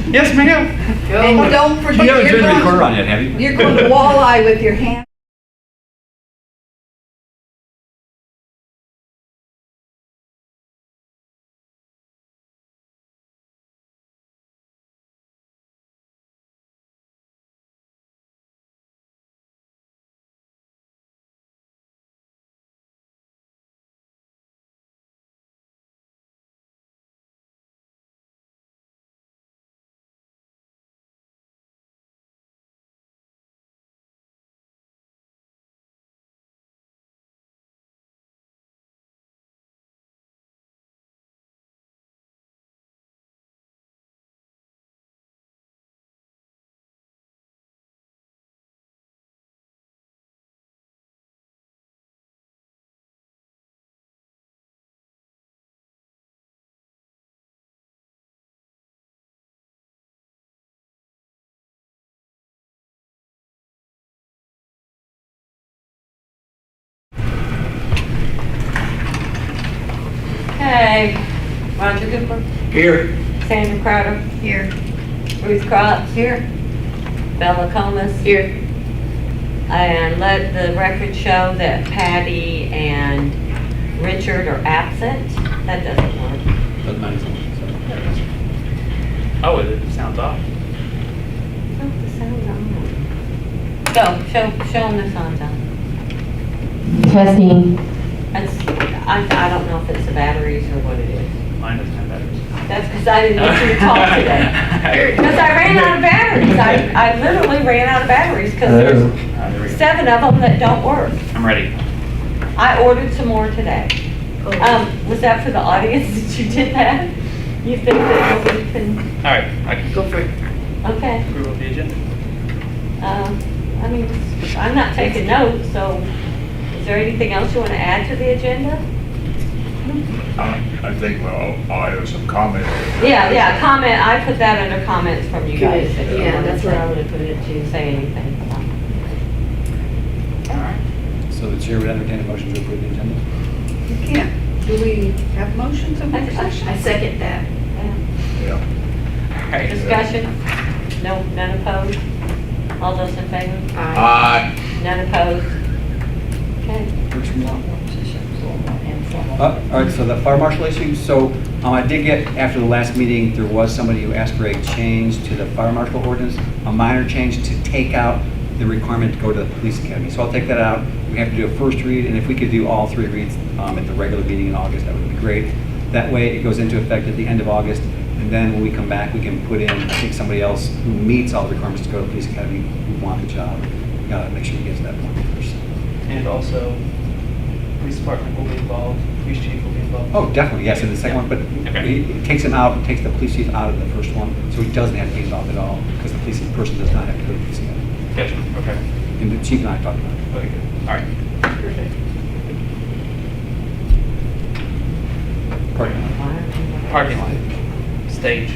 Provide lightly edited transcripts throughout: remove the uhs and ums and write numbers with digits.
Yes, ma'am. And don't forget, You haven't turned the recorder on yet, have you? you're going to walleye with your hand. Okay, Roger Cooper, Here. Sandra Crowder, Here. Ruth Crotts, Here. Bella Comas. Here. And let the record show that Patty and Richard are absent. That doesn't work. Doesn't matter. Oh, it sounds off. Oh, the sound's on. Go, show them the sound's on. Testing. I don't know if it's the batteries or what it is. Mine doesn't have batteries. That's because I didn't want you to talk today. Because I ran out of batteries. I literally ran out of batteries because there's There we go. 7 of them that don't work. I'm ready. I ordered some more today. Was that for the audience that you did that? You think that nobody can, All right, I can Go for it. okay. approve of the agenda. I mean, I'm not taking notes, so is there anything else you want to add to the agenda? I think, well, I have some comments. Yeah, comment, I put that under comments from you guys. Good. If you Yeah, wanted that's to, right. I would have put it to say anything. All right. So the chair would entertain a motion to approve the agenda? You can't. Do we have motions of discussion? I second that. Yeah. All right. Discussion? No, none opposed? All those in favor? Aye. None opposed? Okay. All right, so the fire marshal issue, so I did get, after the last meeting, there was somebody who asked for a change to the fire marshal ordinance, a minor change to take out the requirement to go to the police academy. So I'll take that out. We have to do a first read, and if we could do all 3 reads at the regular meeting in August, that would be great. That way, it goes into effect at the end of August, and then when we come back, we can put in, I think, somebody else who meets all the requirements to go to the police academy, who want the job. We gotta make sure we get to that point first. And also, police department will be involved, police chief will be involved. Oh, definitely, yes, in the second one, but Okay. it takes him out, takes the police chief out of the first one, so he doesn't have to be involved at all, because the police person does not have to go to the police academy. Gotcha, okay. And the chief and I talked about it. Okay, good. All right. Perfect. Parking lot. Parking lot, stage.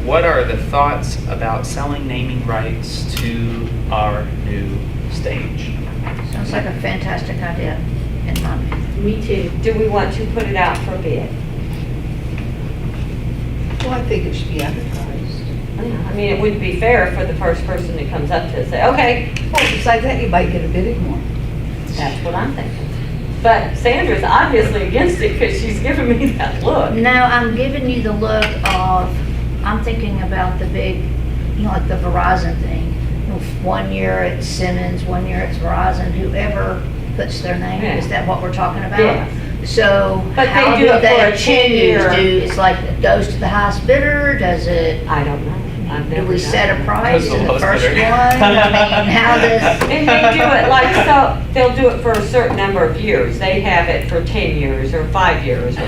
What are the thoughts about selling naming rights to our new stage? Sounds like a fantastic idea in my opinion. Me too. Do we want to put it out for bid? Well, I think it should be advertised. I mean, it wouldn't be fair for the first person that comes up to us, say, okay, Well, besides that, you might get a bidding more. that's what I'm thinking. But Sandra's obviously against it because she's giving me that look. No, I'm giving you the look of, I'm thinking about the big, like the Verizon thing. 1 year it's Simmons, 1 year it's Verizon, whoever puts their name, Yeah. is that what we're talking about? Yes. So But they how do it for they a 10-year. choose? It's like it goes to the highest bidder, does it, I don't know. I've do never we done set it. a price Goes to in the the lowest first one? bidder. I mean, how does? And they do it like, so, they'll do it for a certain number of years. They have it for 10 years or 5 years. Or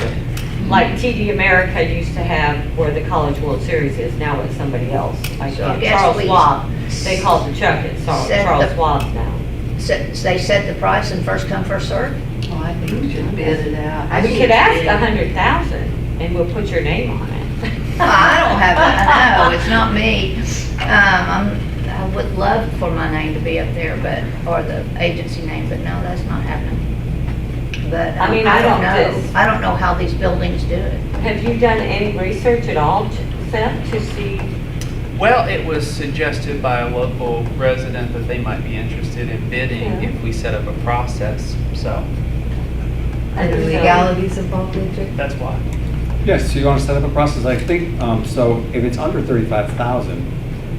like TD America used to have where the College World Series is, now it's somebody else. Like So I guess Charles we Schwab, they call the Chuck it set Charles the- Schwab now. They set the price and first come, first served? Well, I think we should bid it out. We could ask 100,000 and we'll put your name on it. I don't have that, no, it's not me. I would love for my name to be up there, but, or the agency name, but no, that's not happening. but I mean, I don't know. just- I don't know how these buildings do it. Have you done any research at all, Seth, to see? Well, it was suggested by a local resident that they might be interested in bidding Yeah. if we set up a process, so Are the legalities involved, AJ? that's why. Yes, so you want to set up a process, I think, so if it's under 35,000,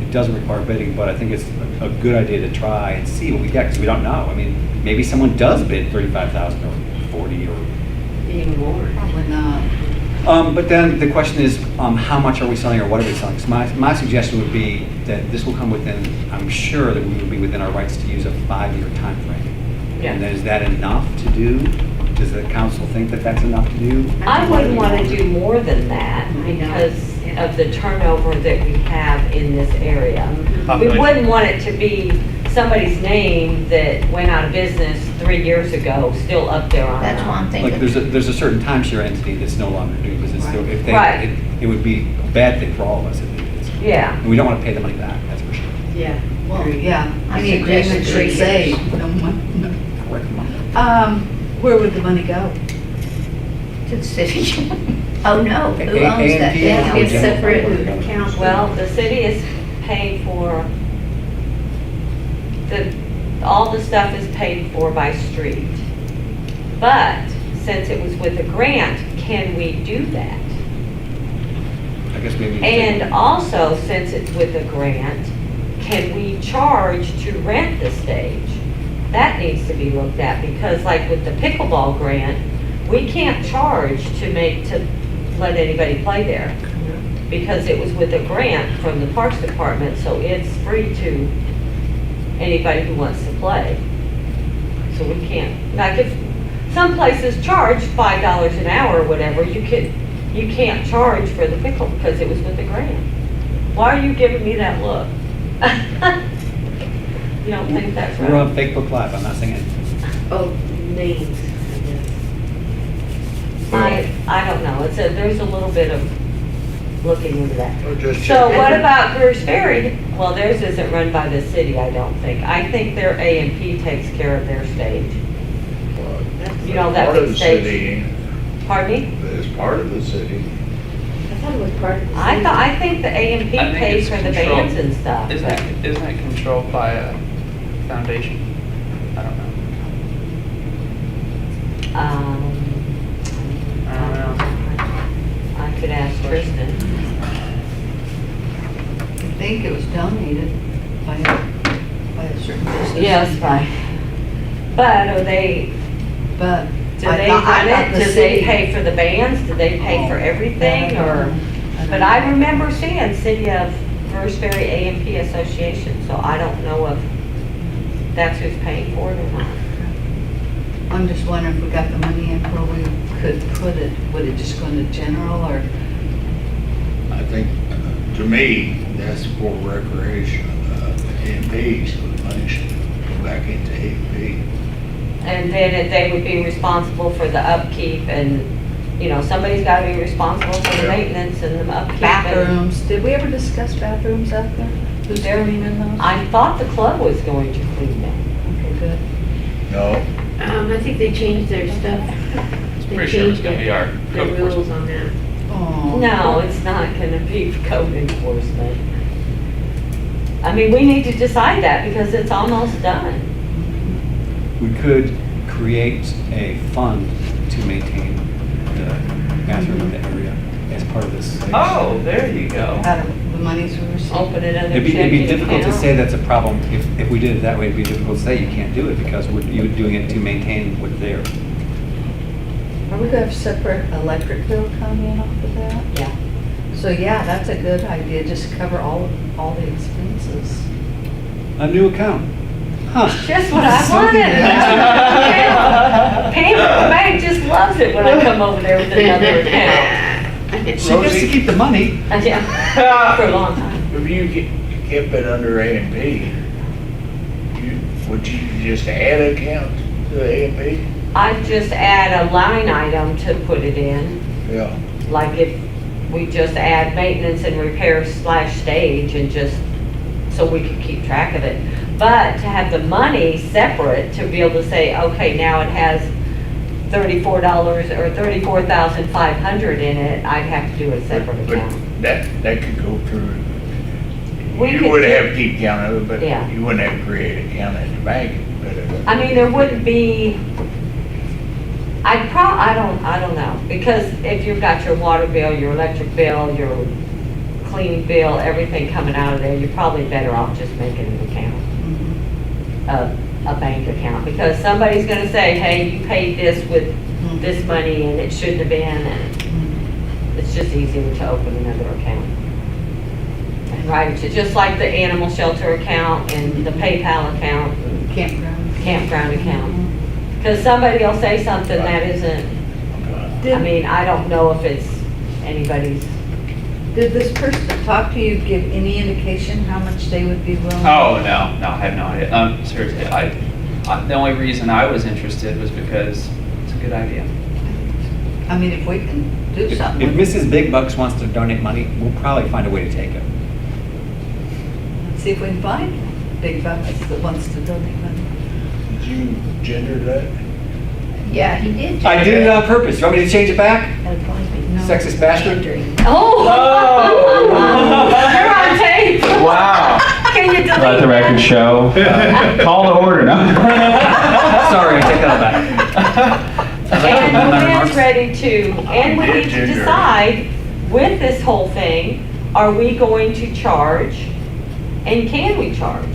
it doesn't require bidding, but I think it's a good idea to try and see what we get, because we don't know. I mean, maybe someone does bid 35,000 or 40 or, Even more. Probably not. but then the question is, how much are we selling or what are we selling? So my suggestion would be that this will come within, I'm sure that we will be within our rights to use a 5-year timeframe. Yeah. And then is that enough to do? Does the council think that that's enough to do? I wouldn't want to do more than that because of the turnover that we have in this area. We Population. wouldn't want it to be somebody's name that went out of business 3 years ago, still up there on. That's why I'm Like, thinking. there's a certain timeshare entity that's no longer doing business. So if they, Right. it would be a bad thing for all of us if it is. Yeah. And we don't want to pay the money back, that's for sure. Yeah. Well, yeah. I Any suggest agreement 3 should say, years. no money. Correct money. Where would the money go? To the city. Oh, no, who A- owns that A&P or down? It's separate account. Well, the city is paying for, all the stuff is paid for by street. But since it was with a grant, can we do that? I guess maybe. And also, since it's with a grant, can we charge to rent the stage? That needs to be looked at, because like with the pickleball grant, we can't charge to let anybody play there. Because it was with a grant from the Parks Department, so it's free to anybody who wants to play. So we can't, like if some places charge $5 an hour or whatever, you can't charge for the pickle because it was with a grant. Why are you giving me that look? You don't think that's We're on right? Facebook Live, I'm not saying anything. Oh, names, I don't know, there's a little bit of looking into that. Or just So check. what about Greer's Ferry? Well, theirs isn't run by the city, I don't think. I think their A&P takes care of their stage. You know, that Part of big the stage. city, Pardon me? it's part of the city. I thought it was part of the I think the A&P I think pays it's for the controlled. bands and stuff. Isn't it controlled by a foundation? I don't know. I don't know. I could ask Tristan. I think it was donated by a certain business. Yes, right. But are they, But do I they thought- I run thought it? the Do they city- pay for the bands? Do they pay for everything or? But don't I know. remember seeing City of Greer's Ferry A&P Association, so I don't know if that's who's paying for it or not. I'm just wondering if we got the money in where we could put it, would it just go into general or? I think, to me, that's for recreation, A&P, so the money should go back into A&P. And then they would be responsible for the upkeep and, you know, somebody's gotta be responsible for the Yeah. maintenance and the upkeep. and- Bathrooms, did we ever discuss bathrooms out there? Who's There- cleaning those? I thought the club was going to clean them. Okay, good. No, I think they changed their stuff. They Pretty sure it's changed gonna be our the code rules enforcement. on that. Oh. No, it's not gonna be code enforcement. I mean, we need to decide that because it's almost done. We could create a fund to maintain the bathroom in the area as part of this. Oh, there you go. Out of the monies we received. Open another It'd be checking difficult to account. say that's a problem. If we did it that way, it'd be difficult to say you can't do it because you're doing it to maintain what's there. Are we gonna have separate electric bill coming in off of that? Yeah. So yeah, that's a good idea, just cover all the expenses. A new account. Huh. Just what I Something wanted. Pam at the bank just loves it when I come over there with another account. She gets to keep the money. Yeah, for a long time. if you kept it under A&P, would you just add an account to A&P? I just add a line item to put it in, Yeah, like if we just add maintenance and repair / stage and just, so we could keep track of it. But to have the money separate, to be able to say, okay, now it has $34 or $34,500 in it, I'd have to do a separate But account. that could go through, We you could would do- have to keep count of it, but Yeah. you wouldn't have to create an account at the bank. I mean, there wouldn't be, I don't know, because if you've got your water bill, your electric bill, your cleaning bill, everything coming out of there, you're probably better off just making an account, a bank account, because somebody's gonna say, hey, you paid this with this money and it shouldn't have been, and it's just easier to open another account. And write it to, just like the animal shelter account and the PayPal account, and campground account. Because somebody will say something that isn't, I mean, I don't know if it's anybody's, Did this person that talked to you give any indication how much they would be willing? Oh, no, I have no idea. Seriously, the only reason I was interested was because it's a good idea. I mean, if we can do If something. Mrs. Big Bucks wants to donate money, we'll probably find a way to take it. Let's see if we can find big bucks that wants to donate money. Did you gender that? Yeah, he did. I did it on purpose. You want me to change it back? No. Sexist bastard? oh! Oh! You're on tape. Wow. Can you delete Let the that? record show. Call to order, no? Sorry, take that back. And Madam Luann's Marks? ready to, and we Yeah, need to gender. decide with this whole thing, are we going to charge and can we charge?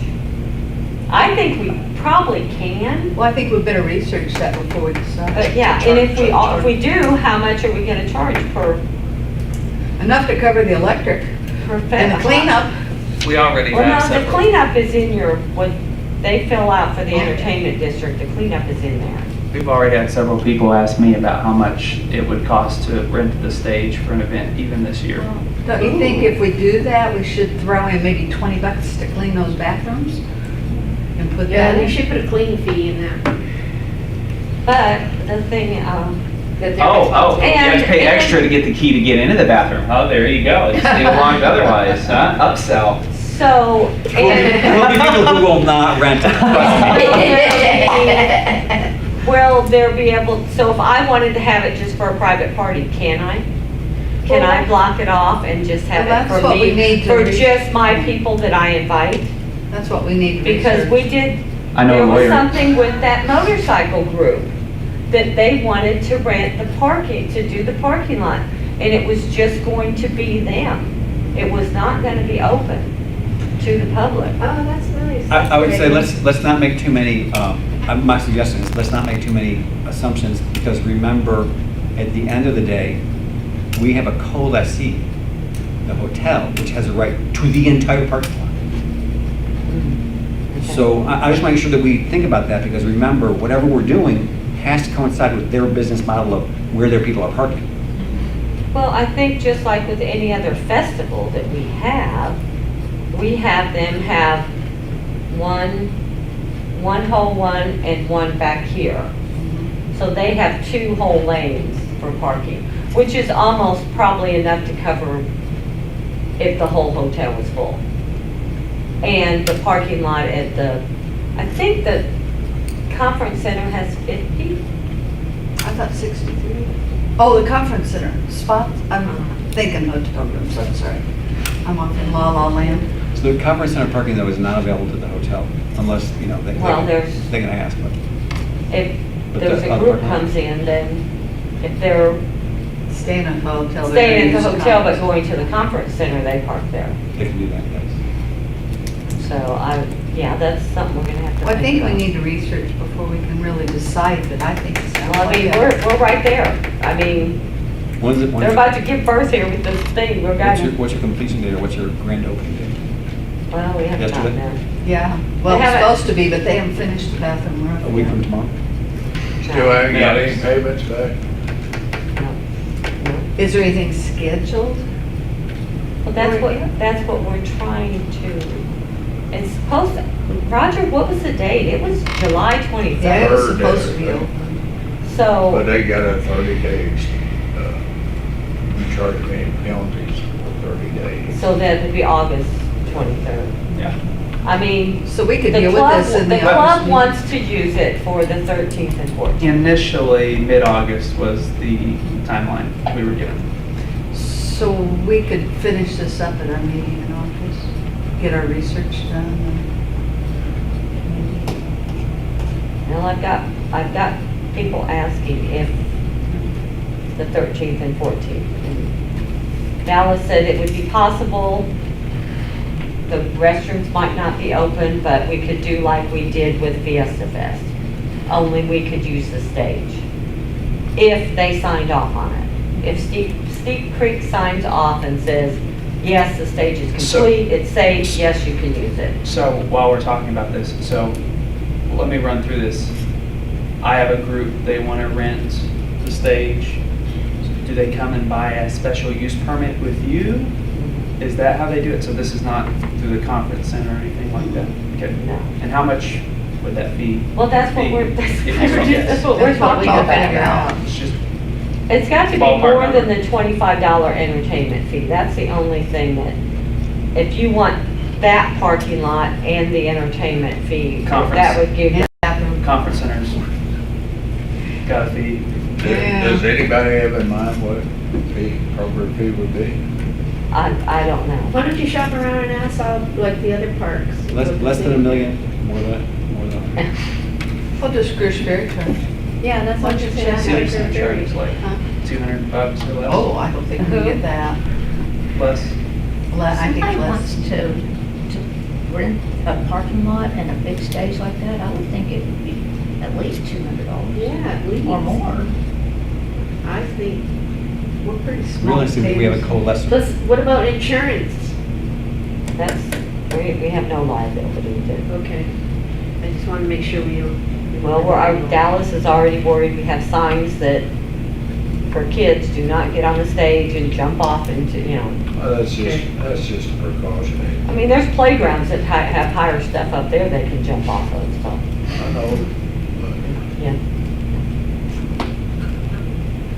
I think we probably can, Well, I think we better research that before we decide. but yeah, and if we do, how much are we gonna charge per Enough to cover the electric per and the cleanup. We already Well, have no, the several. cleanup is in your, what they fill out for the entertainment district, the cleanup is in there. We've already had several people ask me about how much it would cost to rent the stage for an event, even this year. Don't you think if we do that, we should throw in maybe 20 bucks to clean those bathrooms? And put Yeah, that they in? should put a cleaning fee in that. But the thing, That they're Oh, responsible. you have to pay And- extra to get the key to get into the bathroom. Oh, there you go. It's the alarmed otherwise, huh? Upsell. so, There'll be people who will not rent it. Trust me. will there be able, so if I wanted to have it just for a private party, can I? Can I block it off and just have Well, it that's for what we me, need to for re- just my people that I invite? That's what we need to Because research. we did, I know a there was lawyer. something with that motorcycle group, that they wanted to rent the parking, to do the parking lot, and it was just going to be them. It was not gonna be open to the public. Oh, that's nice. I would say let's not make too many, my suggestion is let's not make too many assumptions, because remember, at the end of the day, we have a co-lessee, the hotel, which has a right to the entire parking lot. So I just want to make sure that we think about that, because remember, whatever we're doing has to coincide with their business model of where their people are parking. Well, I think just like with any other festival that we have them have one whole one and one back here. So they have 2 whole lanes for parking, which is almost probably enough to cover if the whole hotel was full. And the parking lot at I think the conference center has 50. I thought 63. Oh, the conference center spots? I'm thinking hotel rooms, I'm sorry. I'm off in La La Land. So the conference center parking, though, is not available to the hotel, unless, they Well, can there's- they can ask, but. If But there's the a other group parking lot- comes in, then if they're Staying at the hotel. staying at the hotel but going to the conference center, they park there. They can do that, yes. So that's something we're gonna have to Well, I think we about. need to research before we can really decide, but I think it sounds Well, I like mean, that. we're right there. I mean, When's it, they're about to give birth here with this thing. We're gonna, what's your completion date, or what's your grand opening date? well, we haven't gotten Yesterday? there. Yeah, well, They it's haven't- supposed to be, but they haven't finished the bathroom roof. A week yet. from tomorrow? Still haven't got any payments back? No. Is there anything scheduled? Well, that's what we're trying to, it's supposed to, Roger, what was the date? It was July Yeah, 23rd. it was Third, supposed to be uh, open. But So, they got a 30 days, you charge them any penalties for 30 days. so that would be August 23rd. Yeah. I mean, So we could the deal with club, this in the the club August meeting. wants to use it for the 13th and 14th. Initially, mid-August was the timeline we were given. So we could finish this up at our meeting in August, get our research done. Well, I've got people asking if the 13th and 14th. And Dallas said it would be possible, the restrooms might not be open, but we could do like we did with Fiesta Fest. Only we could use the stage, if they signed off on it. If Steep Creek signs off and says, yes, the stage is complete, it's safe, yes, you can use it. So while we're talking about this, so let me run through this. I have a group, they want to rent the stage. Do they come and buy a special use permit with you? Is that how they do it? So this is not through the conference center or anything like that? Okay. No. And how much would that be? Well, that's what we're, If you could guess. that's what we're That's what we talking gotta figure about. out. It's just, It's got to be Ballpark more than number. the $25 entertainment fee. That's the only thing that, if you want that parking lot and the entertainment fee, Conference. that would give you. conference centers got a fee. Yeah. Does anybody have in mind what the appropriate fee would be? I don't know. Why don't you shop around and ask all, like, the other parks? Less than $1 million, more than that. What does Grush Ferry charge? Yeah, that's what I'm saying. That's City what center they're charge is doing. like Huh? $200 or less. Oh, I don't think we get that. Less. I think Somebody less. wants to rent a parking lot and a big stage like that, I would think it would be at least $200. Yeah, at least. Or more. I think, We're pretty small. Realistically, we have a tables. coalescence. plus, what about insurance? That's, we have no liability to. Okay, I just want to make sure we don't. Well, Dallas is already worried. We have signs that for kids, do not get on the stage and jump off into, you know. That's just a precaution. I mean, there's playgrounds that have higher stuff up there they can jump off of, so, I know, yeah.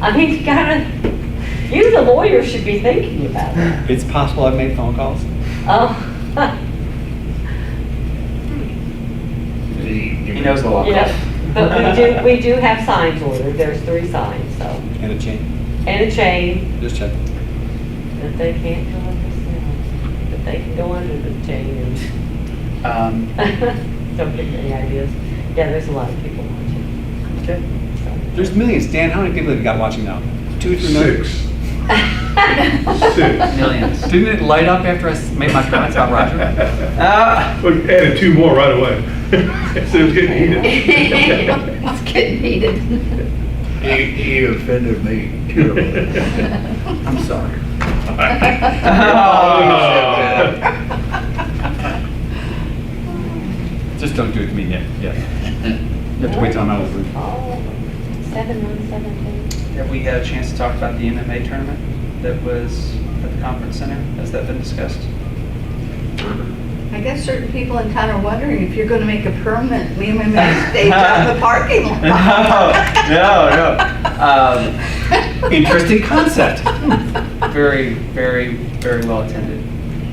I mean, you gotta, you the lawyer should be thinking about it. It's possible I've made phone calls. Oh, but He knows the law. yeah, but we do have signs ordered. There's 3 signs, so, And a chain. and a chain. Just check. That they can't go under the but they can go under the chain Um, and, don't get any ideas. Yeah, there's a lot of people watching. okay. There's millions. Dan, how many people have you got watching now? 2 or 3 million? 6. Millions. Didn't it light up after I made my comments about Roger? Look, added 2 more right away. So it was getting heated. It's getting heated. he offended me terribly. I'm sorry. Just don't do it to me yet. Yes. You have to wait till I'm out of the room. Oh, 7-1-17. Have we had a chance to talk about the MMA tournament that was at the conference center? Has that been discussed? I guess certain people in town are wondering if you're gonna make a permanent MMA stage out in the parking lot. No. Interesting concept. Very, very, very well attended.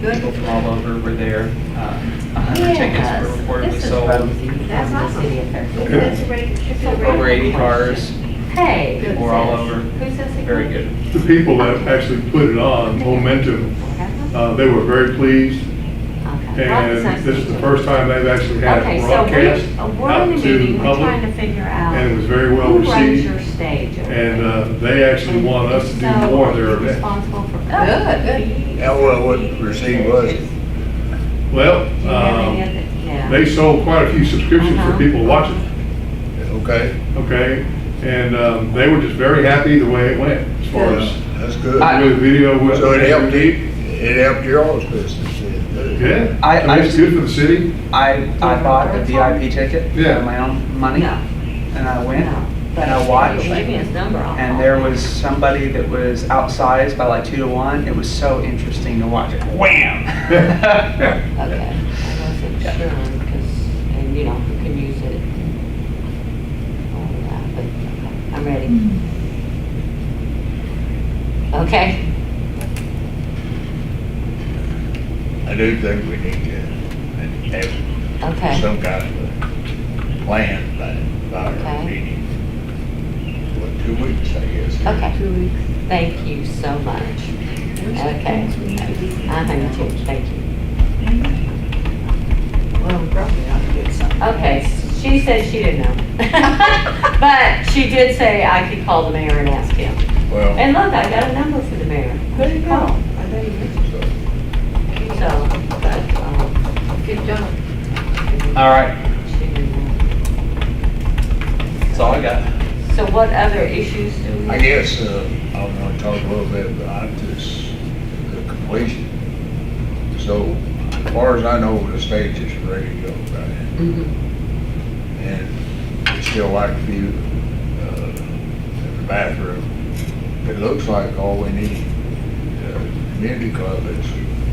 Good. People from all over were there. 100 tickets were reportedly This is sold. Rosie That's from the awesome. city of Fairfield. That's a rate, it's a rate. Over 80 cars. Hey. People were all over. Who's this again? Very good. The people that actually put it on, Momentum, they were very pleased. Okay. And this is the first time they've actually had Okay, a so broadcast we're out in a to meeting, the we're trying to public. figure out. And it was very well Who runs received. your stage over And there? they actually want us to do So, more are of you their event. responsible for? Good. How well what received was it? Well, Yeah. they sold quite a few subscriptions for Uh-huh. people watching, Okay, okay? And they were just very happy the way it went, as far as that's good. the way the video was. So it helped your all's business then. Yeah, I- I mean, it's good for the city. I bought a VIP ticket Yeah. with my own money, No. and I went, No. and I watched, Give me his number. I'll and call there him. was somebody that was outsized by like 2 to 1. It was so interesting to watch it. Wham! Okay, I wasn't sure, because, and you know, who can use it. All of that, but, okay, I'm ready. Okay, I do think we need to have Okay. some kind of a plan by our Okay. meeting. What, 2 weeks, I guess? Okay. 2 weeks. Thank you so much. Okay. Me too, thank you. Well, we probably ought to get some. Okay, she said she didn't know. But she did say I could call the mayor and ask him. Well, And look, I got a number for the mayor. There you go. Call. I bet you did. so, So, but, Good job. All right, she didn't know. that's all I got. So what other issues do we? I guess, I want to talk a little bit about this, the completion. So, as far as I know, the stage is ready to go, right? Mhm. And we still like a few, in the bathroom. It looks like all we need, community club is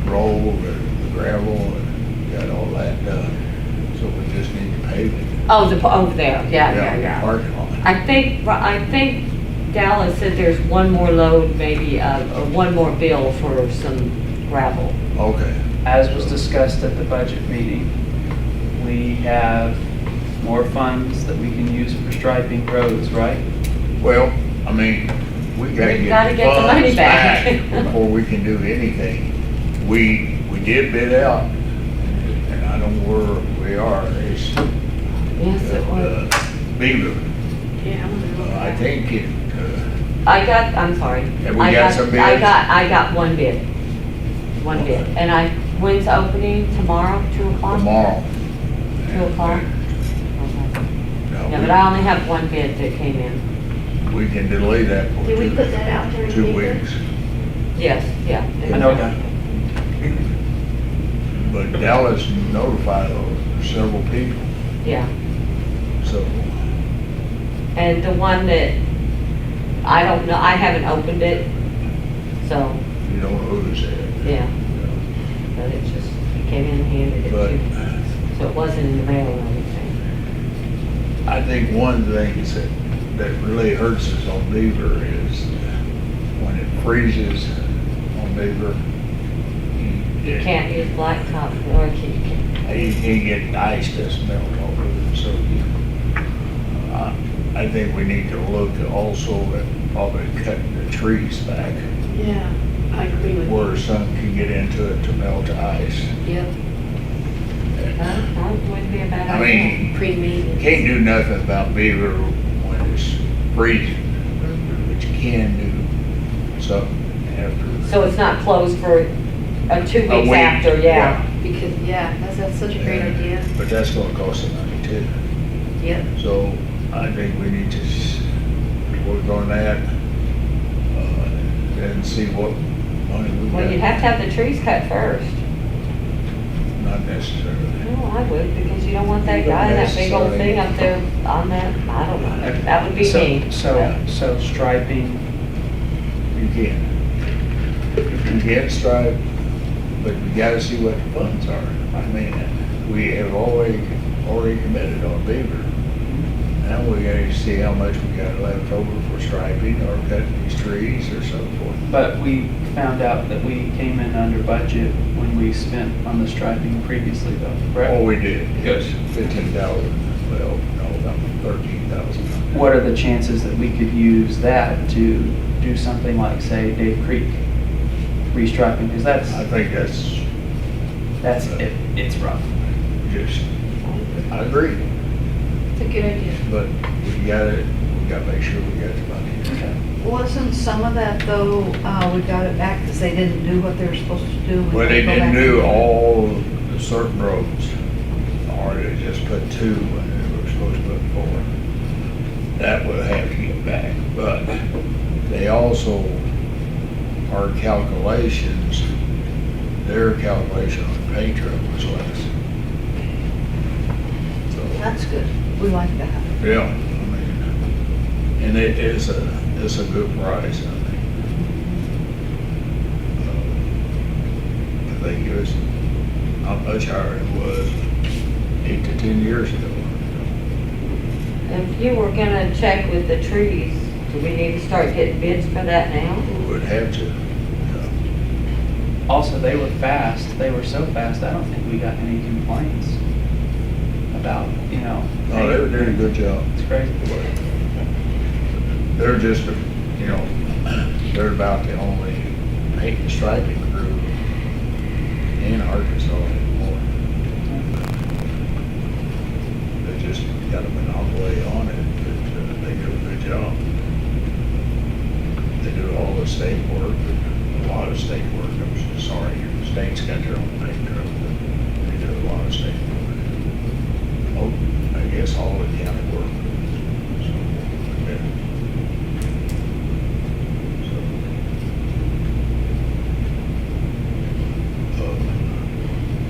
roll and the gravel and got all that done. So we just need to pave it. Oh, over there, yeah. Parking lot. I think Dallas said there's one more load maybe, or one more bill for some gravel. Okay. As was discussed at the budget meeting, we have more funds that we can use for striping roads, right? Well, I mean, we gotta We've gotta get the get the money funds back. back before we can do anything. We did bid out, and I don't know where we are, it's, Yes, it was. Beaver. Yeah, I'm gonna look. I think it, I'm sorry. Have we I got some bids? I got one bid. One bid. And when's the opening? Tomorrow, 2 o'clock? tomorrow. 2 o'clock? Okay. No, Yeah, but I only have one bid that came in. we can delay that for Did we put that out there? in 2 paper? weeks. Yes, yeah. I know that. But Dallas notified several people, Yeah. so, And the one that, I don't know, I haven't opened it, so, you don't know who's there. yeah. But it just, he came in and handed it But to me. So it wasn't in the mail or anything. I think one of the things that really hurts us on Beaver is when it freezes on Beaver. You can't use blacktop, or you can. You can't get ice that's melt over it, so I think we need to look also at probably cutting the trees back Yeah, I agree with you. where sun can get into it to melt the ice. Yep, That wouldn't be a bad I idea. mean, pre-maintenance. can't do nothing about Beaver when it's freezing, but you can do something after. So it's not closed for 2 A weeks week, after, yeah. Because, yeah, that's such a great idea. But that's gonna cost some money too. Yep. So I think we need to work on that, and see what money we Well, you'd got. have to have the trees cut first. Not necessarily. No, I would, because you don't want that guy, that big old thing up there on that, I don't know. That would be So- me. So striping, You can. You can strive, but you gotta see what the funds are. I mean, we have already committed on Beaver. Now we gotta see how much we got left over for striping or cutting these trees or so forth. but we found out that we came in under budget when we spent on the striping previously though, Oh, correct? we did. Good. 15,000, well, no, about 13,000. What are the chances that we could use that to do something like, say, Dave Creek restriping? Because I think it's rough. just, I agree, It's a good idea. but we gotta make sure we got the money. Okay. Wasn't some of that though, we got it back because they didn't do what they were supposed to do? We Well, they go didn't back do and- all the certain roads, or they just put 2 when they were supposed to put 4. That would have to get back, but they also, our calculations, their calculation on the paint truck was less. So, That's good. We like that. yeah, I mean, and it's a good price, I think. I think it was not much higher than it was 8 to 10 years ago. If you were gonna check with the trees, do we need to start getting bids for that now? We would have to. also, they were fast. They were so fast, I don't think we got any complaints about, you know. No, they were doing a good job. It's crazy. They're just, you know, they're about the only paint and striping crew in Arkansas anymore. They just got a monopoly on it, but they do a good job. They do all the state work, a lot of state work. I'm sorry, state's got their own paint crew, but they do a lot of state work. Oh, I guess all the county work. So, yeah.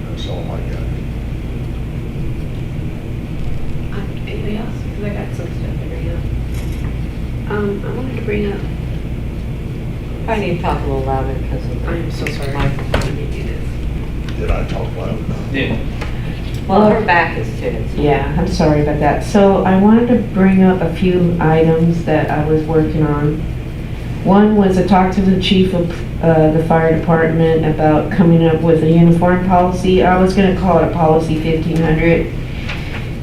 That's all I got. Anybody else? Because I got some stuff to bring up. I wanted to bring up, I need to talk a little louder because of the. I'm so sorry. I microphone. didn't do this. Did I talk loud enough? Yeah. Well, her back is to it. so- Yeah, I'm sorry about that. So I wanted to bring up a few items that I was working on. One was I talked to the chief of the fire department about coming up with a uniform policy. I was gonna call it a policy 1500.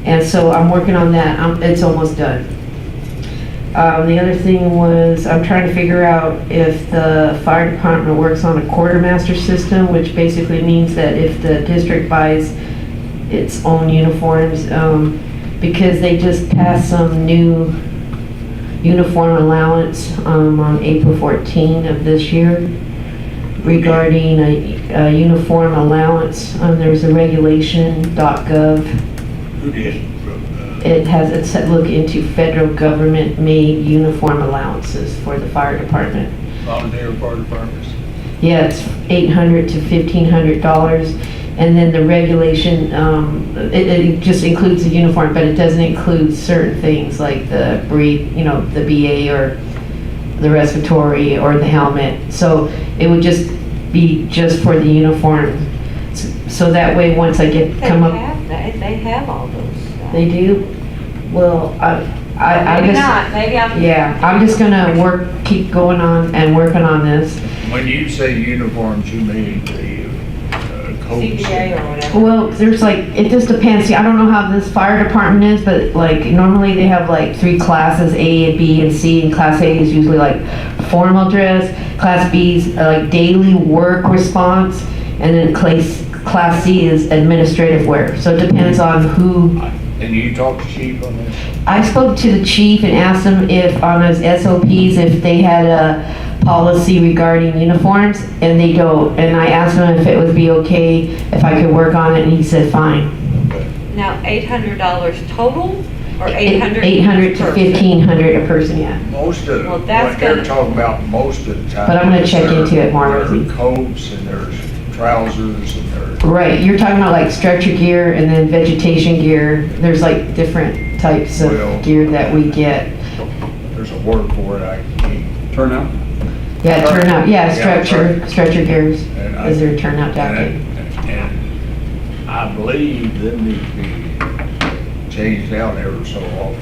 And so I'm working on that. It's almost done. The other thing was I'm trying to figure out if the fire department works on a quartermaster system, which basically means that if the district buys its own uniforms, because they just passed some new uniform allowance on April 14 of this year regarding a uniform allowance. There's a regulation.gov. Who did? It has it said look into federal government made uniform allowances for the fire department. Volunteer fire departments? Yeah, it's $800 to $1,500. And then the regulation, it just includes the uniform, but it doesn't include certain things like the the BA or the respiratory or the helmet. So it would just be just for the uniform. So that way, once I They come up, they have all those. they do. Well, I Maybe just, not, maybe I'm. yeah, I'm just gonna keep going on and working on this. When you say uniforms, you mean the coats? CBA or whatever. Well, there's like, it just depends. See, I don't know how this fire department is, but like normally they have like 3 classes, A and B and C, and class A is usually like formal dress, class B is like daily work response, and then class C is administrative wear. So it depends on who. And you talked to chief on this? I spoke to the chief and asked him if on his SOPs, if they had a policy regarding uniforms, and they don't. And I asked him if it would be okay if I could work on it, and he said fine. Now, $800 total or 800? 800 to 1,500 a person, yeah. Most of, Well, what that's they're gonna- talking about most of the time. But I'm gonna check into it more, There's Rosie. coats and there's trousers and there's. Right, you're talking about like stretcher gear and then vegetation gear. There's like different types Well- of gear that we get. There's a word for it, I can't. Turnout? Yeah, turnout, yeah, Yeah, stretcher gears And I- is their turnout jacket. And I believe them need to be changed out every so often.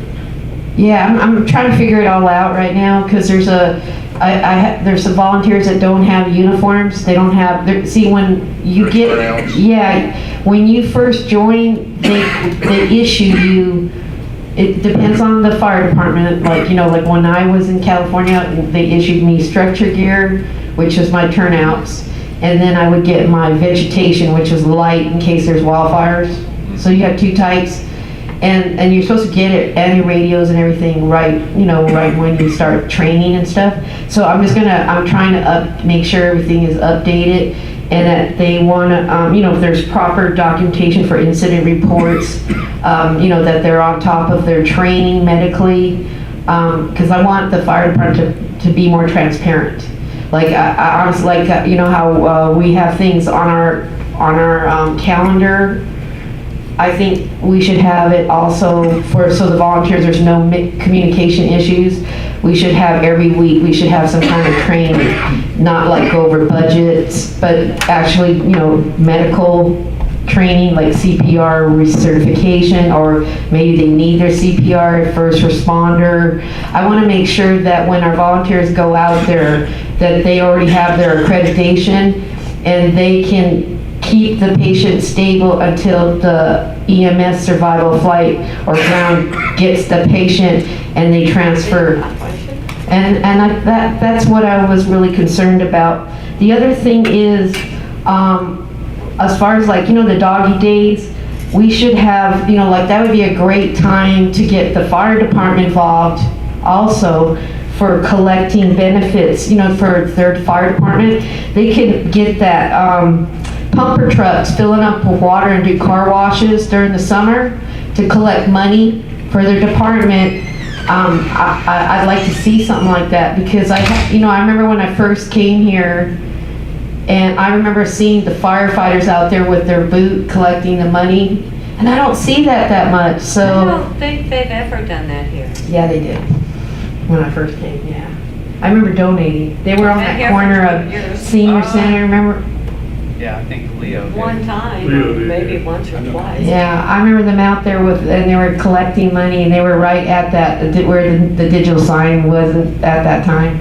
Yeah, I'm trying to figure it all out right now, because there's there's some volunteers that don't have uniforms. They don't have, see, when you There's turnouts. yeah, when you first join, they issue you, it depends on the fire department, like, like when I was in California, they issued me structure gear, which is my turnouts, and then I would get my vegetation, which is light in case there's wildfires. So you have 2 types. And you're supposed to get it and your radios and everything right when you start training and stuff. So I'm trying to make sure everything is updated, and that they want to, if there's proper documentation for incident reports, that they're on top of their training medically, because I want the fire department to be more transparent. Like I honestly, like how we have things on our calendar. I think we should have it also so the volunteers, there's no communication issues. We should have every week, we should have some kind of training, not like go over budgets, but actually, medical training, like CPR recertification, or maybe they need their CPR, first responder. I want to make sure that when our volunteers go out there, that they already have their accreditation, and they can keep the patient stable until the EMS survival flight or ground gets the patient and they transfer. That's what I was really concerned about. The other thing is, as far as like, the doggy days, we should have, like that would be a great time to get the fire department involved also for collecting benefits, for their fire department. They can get that pumper trucks filling up with water and do car washes during the summer to collect money for their department. I'd like to see something like that because I remember when I first came here, and I remember seeing the firefighters out there with their boot collecting the money, and I don't see that much, so. I don't think they've ever done that here. Yeah, they did, when I first came, yeah. I remember donating. They were on Been that here corner for of 2 years. Senior Center, remember? Yeah, I think Leo did. One time, Leo did, maybe yeah. once or twice. Yeah, I remember them out there and they were collecting money, and they were right at that, where the digital sign wasn't at that time.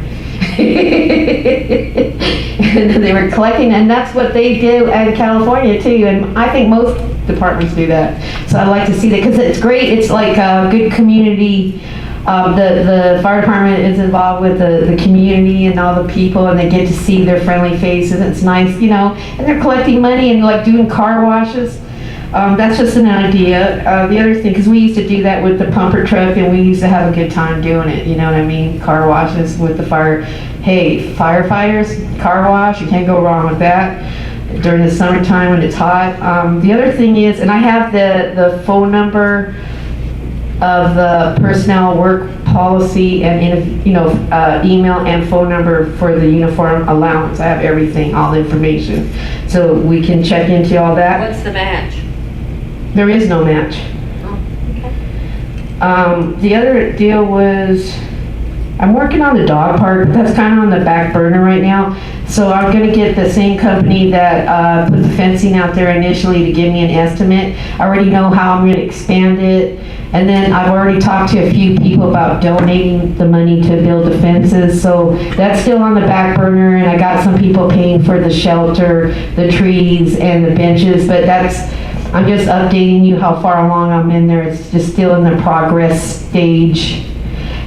And they were collecting, and that's what they do in California too, and I think most departments do that. So I'd like to see that, because it's great, it's like a good community. The fire department is involved with the community and all the people, and they get to see their friendly faces. It's nice, and they're collecting money and like doing car washes. That's just an idea. The other thing, because we used to do that with the pumper truck, and we used to have a good time doing it, you know what I mean? Car washes with the fire. Hey, firefighters, car wash, you can't go wrong with that during the summertime when it's hot. The other thing is, and I have the phone number of the personnel work policy and email and phone number for the uniform allowance. I have everything, all the information, so we can check into all that. What's the match? There is no match. Oh, okay. The other deal was, I'm working on the dog park, but that's kind of on the back burner right now. So I'm gonna get the same company that put the fencing out there initially to give me an estimate. I already know how I'm gonna expand it. And then I've already talked to a few people about donating the money to build the fences. So that's still on the back burner, and I got some people paying for the shelter, the trees, and the benches, but I'm just updating you how far along I'm in there. It's just still in the progress stage.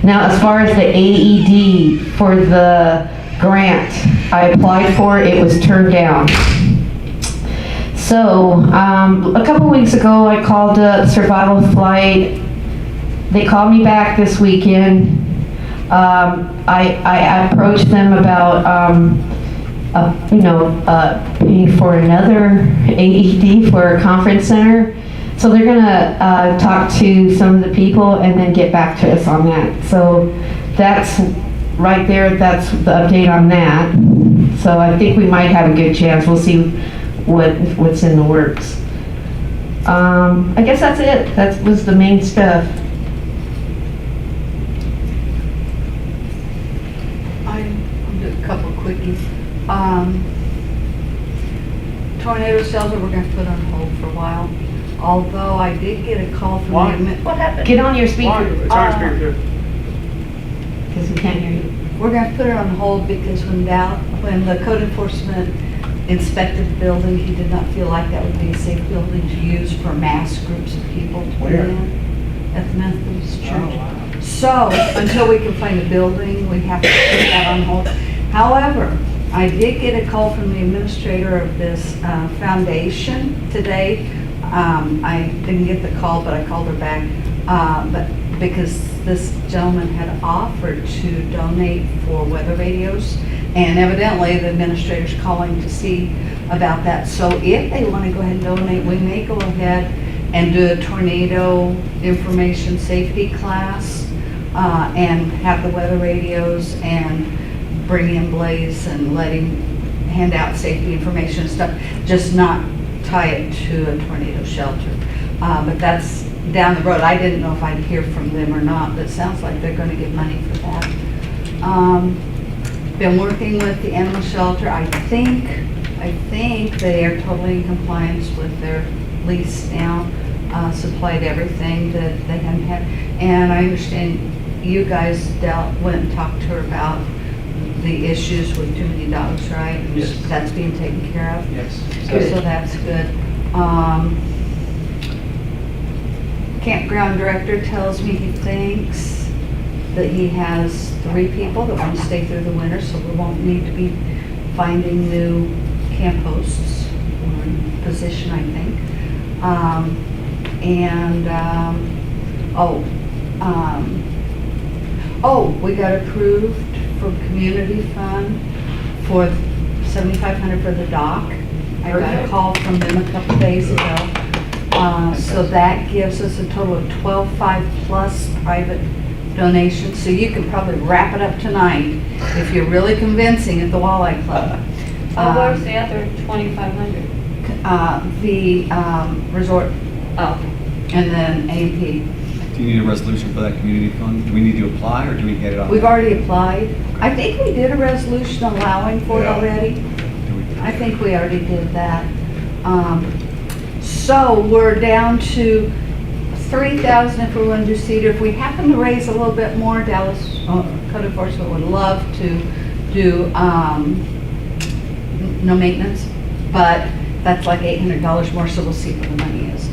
Now, as far as the AED for the grant I applied for, it was turned down. So, a couple weeks ago, I called up Survival Flight. They called me back this weekend. I approached them about, paying for another AED for a conference center. So they're gonna talk to some of the people and then get back to us on that. So that's right there, that's the update on that. So I think we might have a good chance. We'll see what's in the works. I guess that's it. That was the main stuff. I'll do a couple quickies. Tornado shelter, we're gonna put on hold for a while. Although I did get a call from Why? the... What happened? Get on your speaker. It's on speaker. Because we can't hear you. We're gonna put it on hold because when the code enforcement inspected the building, he did not feel like that would be a safe building to use for mass groups of people to put Where? in at the Methodist Church. Oh, wow. So, until we can find a building, we have to put that on hold. However, I did get a call from the administrator of this foundation today. I didn't get the call, but I called her back. But because this gentleman had offered to donate for weather radios, and evidently the administrator's calling to see about that. So if they want to go ahead and donate, we may go ahead and do a tornado information safety class and have the weather radios and bring in Blaze and let him hand out safety information and stuff, just not tie it to a tornado shelter. But that's down the road. I didn't know if I'd hear from them or not, but it sounds like they're going to get money for that. Been working with the animal shelter. I think they are totally in compliance with their lease now. Supplied everything that they hadn't had. And I understand you guys went and talked to her about the issues with too many dogs, right? Yes. That's being taken care of? Yes. So that's good. Campground director tells me he thinks that he has 3 people that want to stay through the winter, so we won't need to be finding new camp hosts or position, I think. We got approved for community fund for $7,500 for the dock. I got a Perfect. call from them a couple days ago. So that gives us a total of 12.5 plus private donations. So you can probably wrap it up tonight if you're really convincing at the Walleye Club. Where's the other 2,500? The resort Oh, and then A&P. Do you need a resolution for that community fund? Do we need to apply, or do we get it on? We've already applied. I think we did a resolution allowing for it Yeah. already. Do we- I think we already did that. So we're down to 3,000 if we want to do Cedar. If we happen to raise a little bit more, Dallas Code Enforcement would love to do no maintenance, but that's like $800 more, so we'll see what the money is.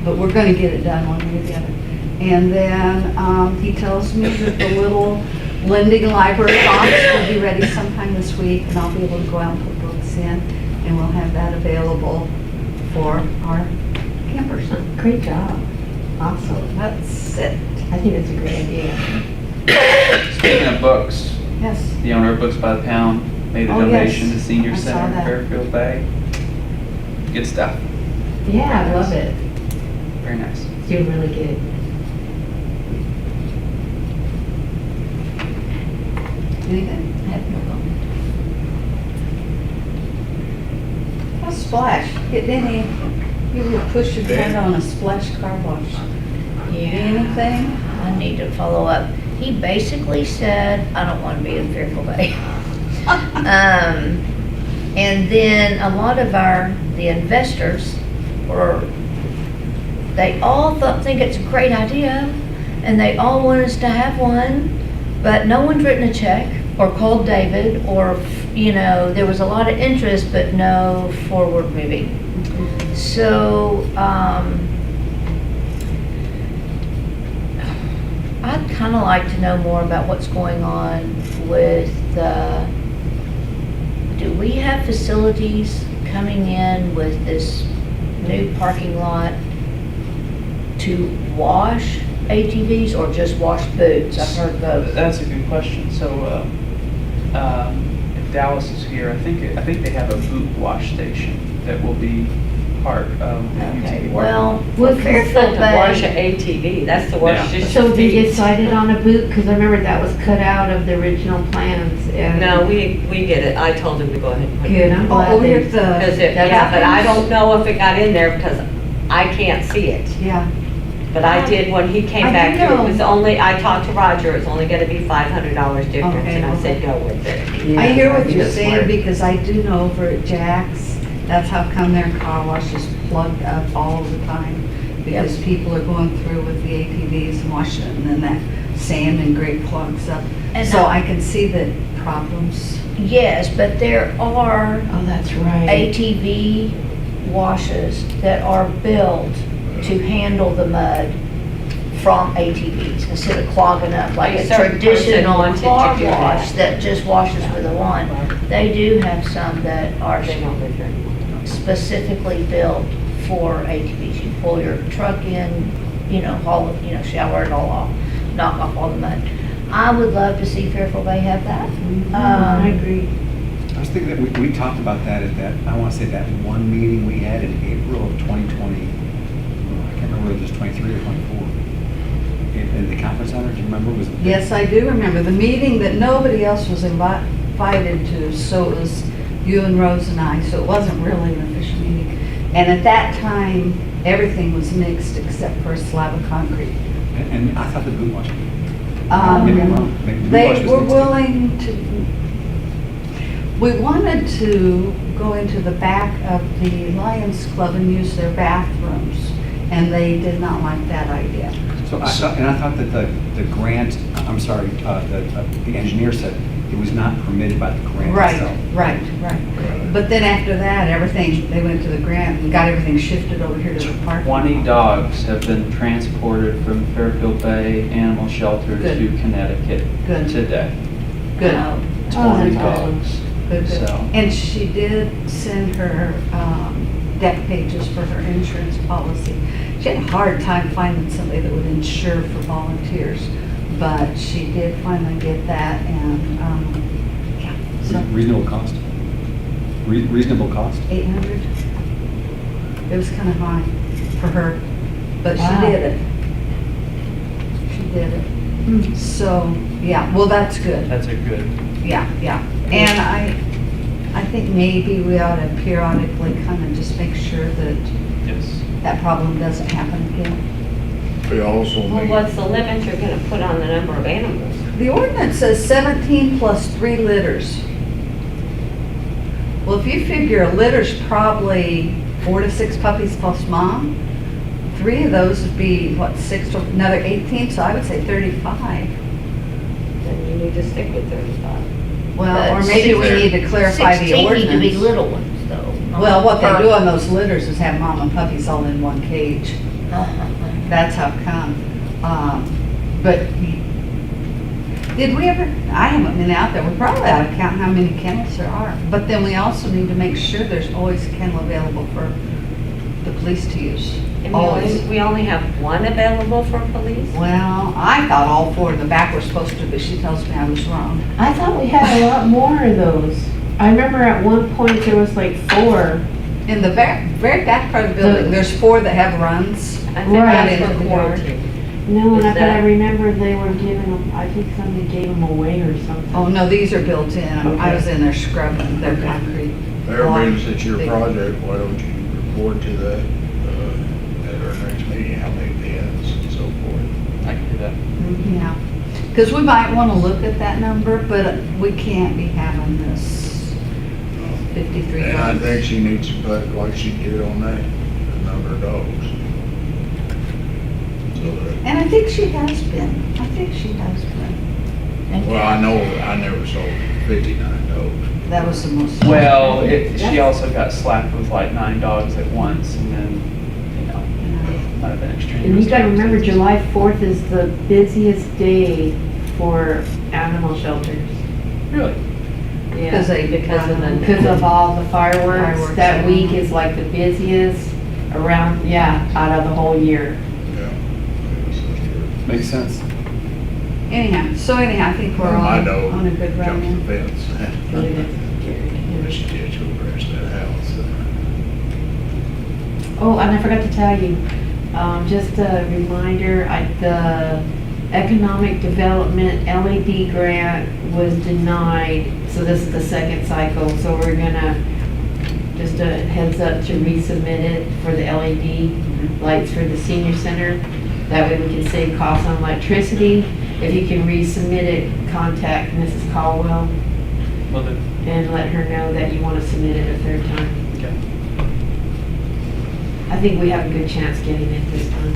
But we're going to get it done one way or the other. And then he tells me that the little lending library box will be ready sometime this week, and I'll be able to go out and put books in, and we'll have that available for our campers. Great job. Awesome. That's it. I think it's a great idea. Speaking of books, Yes. the owner of Books by the Pound made a Oh, yes. donation to Senior I saw Center in that. Fairfield Bay. Good stuff. Yeah, I love it. Very nice. It's doing really good. Anything? I have no comment. A splash. Get any, you were pushing head on a splash car wash. Anything? I need to follow up. He basically said, I don't want to be in Fairfield Bay. And then a lot of the investors they all think it's a great idea, and they all want us to have one, but no one's written a check or called David, or, there was a lot of interest, but no forward moving. So, I'd kind of like to know more about what's going on with do we have facilities coming in with this new parking lot to wash ATVs or just wash boots? I've heard both. That's a good question. So, if Dallas is here, I think they have a boot wash station that will be part of the Okay, UTV. well, well, with Fairfield Fairfield to wash an Bay, ATV, that's the worst. Yeah. Just So did you feet. decide on a boot? Because I remember that was cut out of the original plans. And No, we get it. I told him to go ahead and put it. Good, I'm Oh, glad over here they. at Because the, yeah, but I don't know if it got in there because I can't see it. yeah. But I did when he came I back do here. It know. was only, I talked to Roger, it's only gonna be $500 difference, Okay, and I okay. said, go with it. Yeah, I hear I what think you're it's saying smart. because I do know over at Jack's, that's how come their car wash is plugged up all the time. Because people are going through with the ATVs and washing it, and then that sand and grate clogs up. And So I- I can see the problems. yes, but there are Oh, that's right. ATV washes that are built to handle the mud from ATVs instead of clogging up like A a certain person traditional wanted to car do wash that. that just washes with a wand. They do have some that are They don't live here anymore. specifically built for ATVs. You pull your truck in, haul it, shower it all off, knock off all the mud. I would love to see Fairfield Bay have that. I agree. I was thinking that we talked about that at that, I want to say that one meeting we had in April of 2020. I can't remember whether it was 23 or 24. In the conference center, do you remember? Was it? Yes, I do remember the meeting that nobody else was invited to, so it was you and Rose and I, so it wasn't really an official meeting. And at that time, everything was mixed except for a slab of concrete. And I thought the boot wash. Maybe Um, I'm wrong. Maybe the boot wash They was were mixed. willing to, we wanted to go into the back of the Lions Club and use their bathrooms, and they did not like that idea. So I thought that the grant, I'm sorry, the engineer said It was not permitted by the grant Right, itself. right. But then after that, everything, they went to the grant and got everything shifted over here to the park. 20 dogs have been transported from Fairfield Bay Animal Shelter Good. to Connecticut Good. today. Good. 20 that's awesome. dogs. Good. So, And she did send her deck pages for her insurance policy. She had a hard time finding somebody that would insure for volunteers, but she did finally get that and, yeah, so Reasonable cost? Reasonable cost? 800. It was kind of high for her, but she Wow. did it. She did it. So, yeah, well, that's good. that's a good, Yeah. And I think maybe we ought to periodically kind of just make sure that yes. that problem doesn't happen again. We also Well, need, what's the limit you're gonna put on the number of animals? The ordinance says 17 plus 3 litters. Well, if you figure a litter's probably 4 to 6 puppies plus mom, 3 of those would be, what, 6 to another 18, so I would say 35. Then you need to stick with 35. Well, or But maybe we need to clarify the 16 need to be ordinance. little ones, though. not Well, what they per- do on those litters is have mom and puppies all in one cage. That's how come. But did we ever, I haven't been out there, we probably ought to count how many kennels there are. But then we also need to make sure there's always a kennel available for the police to use. And Always. we only have one available for police? Well, I thought all 4 in the back were supposed to, but she tells me I was wrong. I thought we had a lot more of those. I remember at one point there was like 4. In the very back part of the building, there's 4 that have runs. I think Right. that's Into for the yard. quarantine. No, Is but I that- remember they were giving them, I think somebody gave them away or something. Oh, no, these are built in. I Okay. was in there scrubbing their concrete. there means it's your Big. project, why don't you report to that, at our next meeting, how many pens and so forth. I can do that. Yeah, because we might want to look at that number, but we can't be having this 53 And I dogs. think she needs to put, like she did on that, the number of dogs. So that, And I think she has been. I think she has been. well, I know, I never sold 59 dogs. That was the most. Well, she also got slapped with like 9 dogs at once and then, might have been extreme. And you gotta remember, July 4th is the busiest day for animal shelters. Really? Because they, Because of the- Because of all the fireworks, Fireworks, that yeah. week is like the busiest around, out of the whole year. Yeah. Makes sense. anyhow, I think we're Well, my on dog a good run Jumps the now. fence. Really good. Wish she did to the rest of that house. Oh, and I forgot to tell you, just a reminder, the Economic Development LED grant was denied, so this is the second cycle, so we're gonna, just a heads up to resubmit it for the LED lights for the senior center. That way we can save costs on electricity. If you can resubmit it, contact Mrs. Caldwell Well, then, and let her know that you want to submit it a third time. okay. I think we have a good chance getting it this time.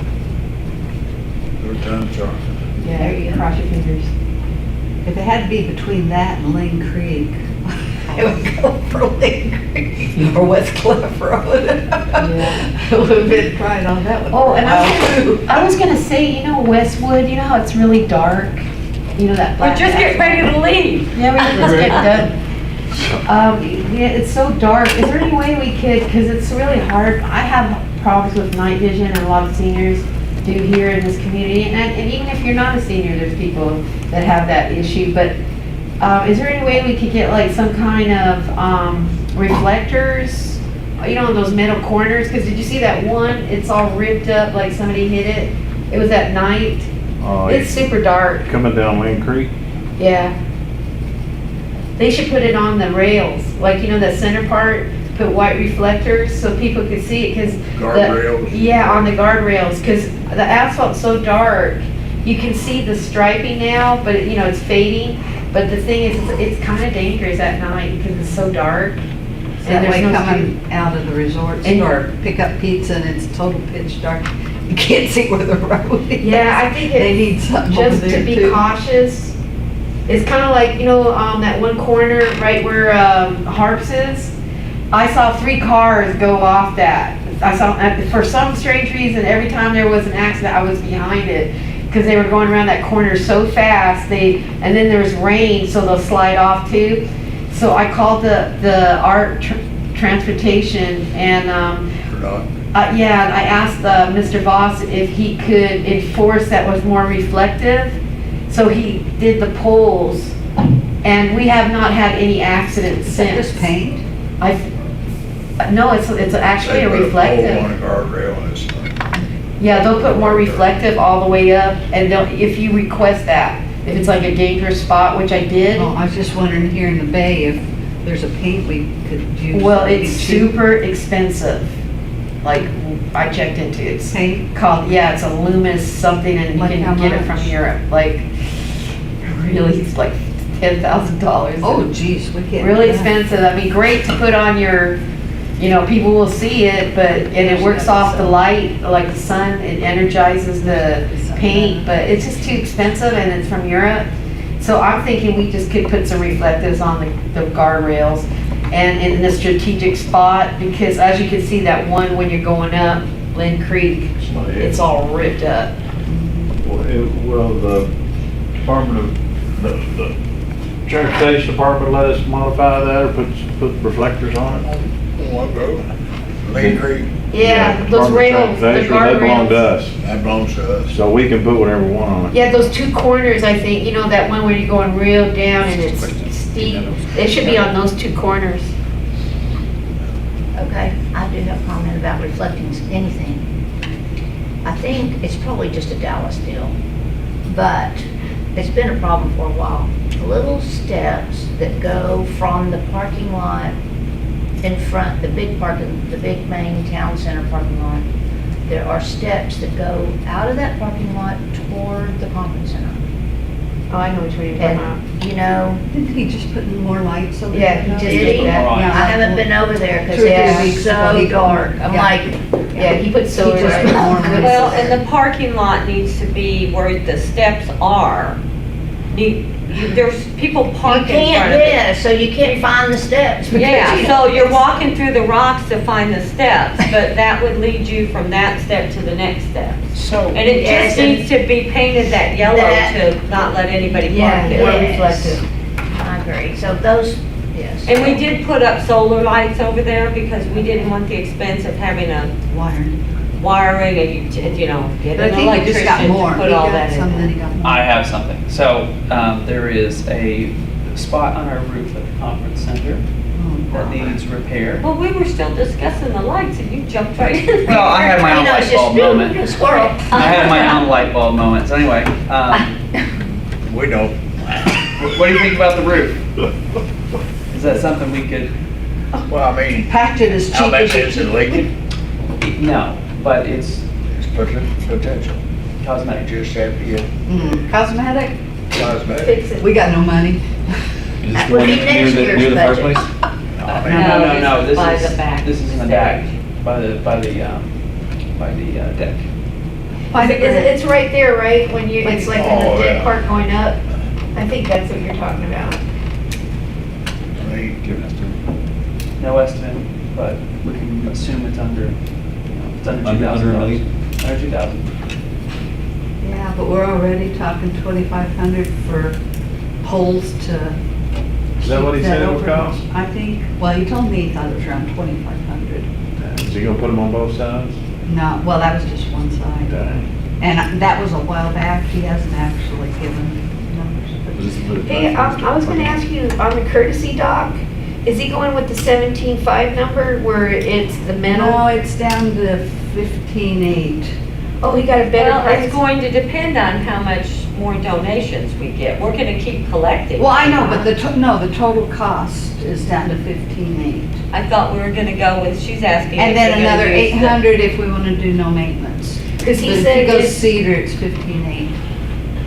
Third time charm. There you Yeah, go. cross your fingers. If it had to be between that and Lane Creek, I would go for Lane Creek or West Cliff Road. Yeah. It would have been right on that one. Oh, and Wow. I was gonna say, Westwood, you know how it's really dark? You know that We're black. just getting ready to leave. Yeah, we're just getting done. Yeah, it's so dark. Is there any way we could, because it's really hard, I have problems with night vision and a lot of seniors do here in this community. And even if you're not a senior, there's people that have that issue. But is there any way we could get like some kind of reflectors, on those metal corners? Because did you see that one? It's all ripped up like somebody hit it. It was at night. Oh, It's super dark. coming down Lane Creek. Yeah. They should put it on the rails, like, the center part, put white reflectors so people could see it, because. Guardrails. Yeah, on the guardrails, because the asphalt's so dark, you can see the striping now, but, it's fading. But the thing is, it's kind of dangerous at night because it's so dark. So that way no coming out of the resort And- store, pick up pizza and it's total pitch dark. You can't see where the road is. Yeah, I think They need something over just there to be too. cautious, It's kind of like, that one corner right where Harps is. I saw 3 cars go off that. I saw, for some strange reason, every time there was an accident, I was behind it. Because they were going around that corner so fast, and then there was rain, so they'll slide off too. So I called the art transportation and, yeah, and I asked Mr. Voss if he could enforce that was more reflective. So he did the poles, and we have not had any accidents Is that since. just paint? No, it's actually a They put a reflective. pole on a guardrail and it's, Yeah, they'll put more reflective all the way up, and if you request that, if it's like a dangerous spot, which I did. Well, I was just wondering here in the bay if there's a paint we could use. Well, that would it's be cheap. super expensive. Like, I checked into it. It's Paint? called, yeah, it's a Loomis something, and you Like how can get it from much? Europe. Like, really, it's like $10,000. Oh, geez, we can't. Really do that. expensive. I mean, great to put on your, people will see it, and it works off the light, like the sun, it energizes the paint, but it's just too expensive, and it's from Europe. So I'm thinking we just could put some reflectives on the guardrails and in a strategic spot, because as you can see, that one when you're going up Lynn Creek, it's all ripped up. Will the Department of, the Transportation Department let us modify that or put reflectors on it? one road, Lane Creek, Yeah, those Department of rails, the Transportation, They belong to guardrails. us, that belongs to us. so we can put whatever we want on it. Yeah, those 2 corners, I think, that one where you're going real down and it's steep. They should be on those 2 corners. Okay, I do have a comment about reflecting anything. I think it's probably just a Dallas deal, but it's been a problem for a while. Little steps that go from the parking lot in front, the big main town center parking lot. There are steps that go out of that parking lot toward the conference center. Oh, I know which one you're talking about. And, Didn't he just put in more lights over Yeah, there? he just Did did he? that. I haven't been over there because Two or three it's weeks ago, he so dark. I'm yeah. like, Yeah, he put silver just right put now. more in. Well, and the parking lot needs to be where the steps are. There's people you parking in can't, front of it. yeah, so you can't find the steps. because Yeah, you- so you're walking through the rocks to find the steps, but that would lead you from that step to the next step. So. And it yes, just needs to be painted that yellow That- to not let anybody Yeah, park more it. reflective. I agree, so those, yes. And we did put up solar lights over there because we didn't want the expense of having a wiring and get But I an think he just got electrician more. to He put all got that some, then he in. got more. I have something. So, there is a spot on our roof at the conference center that needs repair. Well, we were still discussing the lights and you jumped right in. Well, I had my own It's light just bulb moment. squirrel. I had my own light bulb moment. So anyway, We know. what do you think about the roof? Is that something we could? Well, I mean, Patch it as how cheap much as is it leaking? No, but it's It's potential. You cosmetic. just have to get Cosmetic, cosmetic. Fix it. we got no money. That would be next year's Near the budget. fireplace? No, I mean, No. this is by the back This is in the back, by the deck. It's right there, right, when it's like in Oh, the dead yeah. part going up? I think that's what you're talking about. I mean, Give it to No estimate, but we can assume it's under, it's under Under a $2,000. million? Under 2,000. Yeah, but we're already talking 2,500 for poles to. Is that what he said it would cost? I think, well, he told me he thought it was around 2,500. Is he gonna put them on both sides? No, well, that was just one side. Dang. And that was a while back, he hasn't actually given numbers. Hey, I was gonna ask you, on the courtesy dock, is he going with the 17.5 number where it's the No, metal? it's down to 15.8. Oh, he got a better Well, it's price? going to depend on how much more donations we get. We're gonna keep collecting. Well, I know, but the total cost is down to 15.8. I thought we were gonna go with, she's asking. And if then we're gonna another use the- 800 if we want to do no maintenance. Because he But if said it goes it's, cedar, it's 15.8.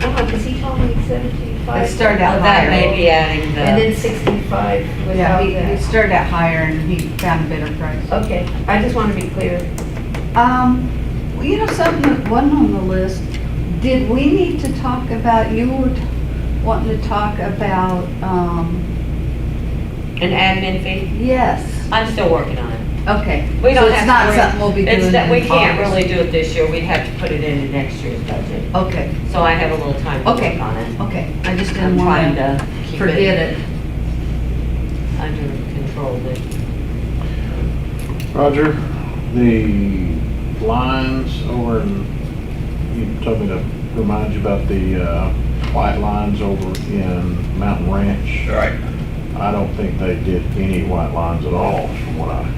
oh, because he told me 17.5. It started Well, out that higher. may be adding the. And then 65 Yeah, without he that. started out higher and he found a better price. Okay, I just want to be clear. Well, something that wasn't on the list, did we need to talk about, wanting to talk about, An admin fee? yes, I'm still working on it. okay. We don't So it's have not to something we'll be It's doing that we in can't August. really do it this year. We'd have to put it into next year's budget. Okay, So I have a little time to Okay. work on it. okay, I just I'm didn't trying want to to keep forget it it. under control. But Roger, the lines over in, you told me to remind you about the white lines over in Mountain Ranch. Right. I don't think they did any white lines at all from what I,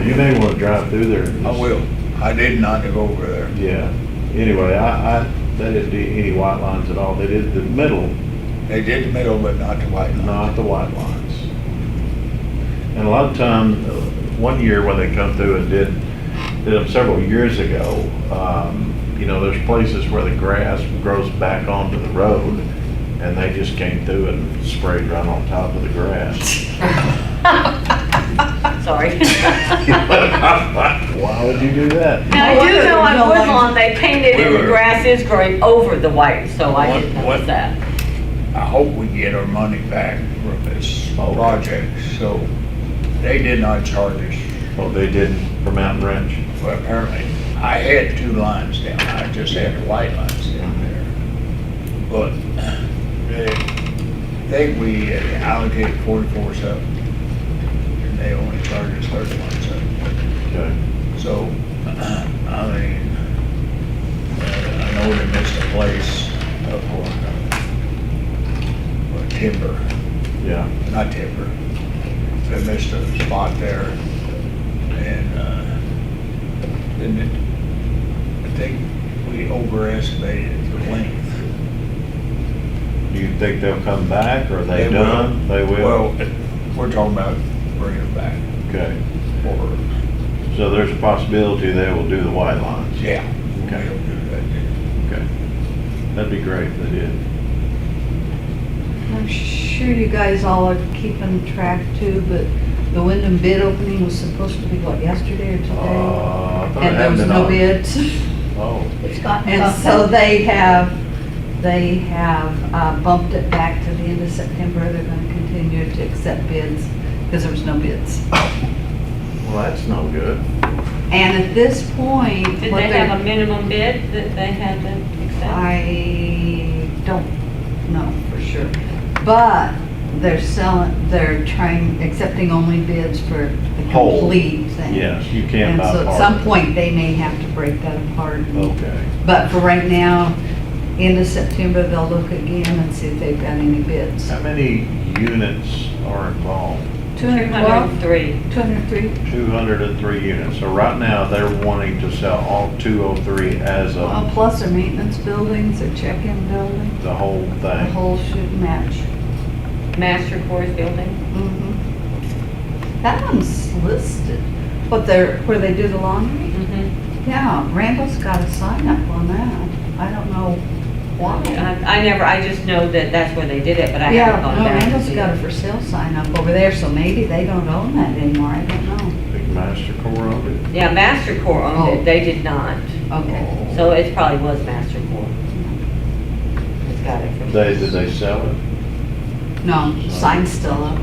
you may want to drive through there. I will. I did not go over there. Yeah. Anyway, they didn't do any white lines at all. They did the middle, They did the middle, but not the white line. not the white lines. And a lot of time, one year when they come through and did them several years ago, you know, there's places where the grass grows back onto the road, and they just came through and sprayed right on top of the grass. sorry. Why would you do that? Now, I do know on No lines. Woodlawn, they painted and the grass is growing over the white, so I didn't What- notice that. I hope we get our money back from this project, so they did not charge us. Well, they didn't for Mountain Ranch. Well, apparently, I had two lines down, I just had the white lines down there. But they think we allocated 44.7, and they only charged us 31.7. Okay. So, I mean, I know they missed a place up on Timber, Yeah. not Timber. They missed a spot there, and I think we overestimated the length. Do you think they'll come back, or are they They will. done? They will? Well, we're talking about bringing it back, Okay. or, So there's a possibility they will do the white lines? yeah. Okay. We'll do that. Okay. That'd be great if they did. I'm sure you guys all are keeping track too, but the Wyndham bid opening was supposed to be, what, yesterday or today? I thought it And there hadn't was been no on. bids. Oh, It's gotten And tougher. so they have bumped it back to the end of September. They're gonna continue to accept bids because there was no bids. well, that's no good. And at this point, Did what they have a they're, minimum bid that they had to accept? I don't know for sure. But they're accepting only bids for the Whole. complete thing. Yes, you can't And buy so at part some of it. point, they may have to break that apart. Okay. But for right now, end of September, they'll look again and see if they've got any bids. How many units are involved? 212? 203. 203? 203 units. So right now, they're wanting to sell all 203 as Well, of plus their maintenance buildings, their check-in building, the whole the thing. whole should match. Master Course building. Mhm. That one's listed. Where they do the laundry? Mm-hmm. Yeah, Randall's got a sign up on that. I don't know why. I just know that that's where they did it, but I Yeah, haven't gone no, back to Randall's see got a it. for sale sign up over there, so maybe they don't own that anymore, I don't know. Big Master Core of it. Yeah, Master Core owned Oh. it, they did not. Okay. So it probably was Master Core. It's got it from. Did they sell it? No, sign's still up.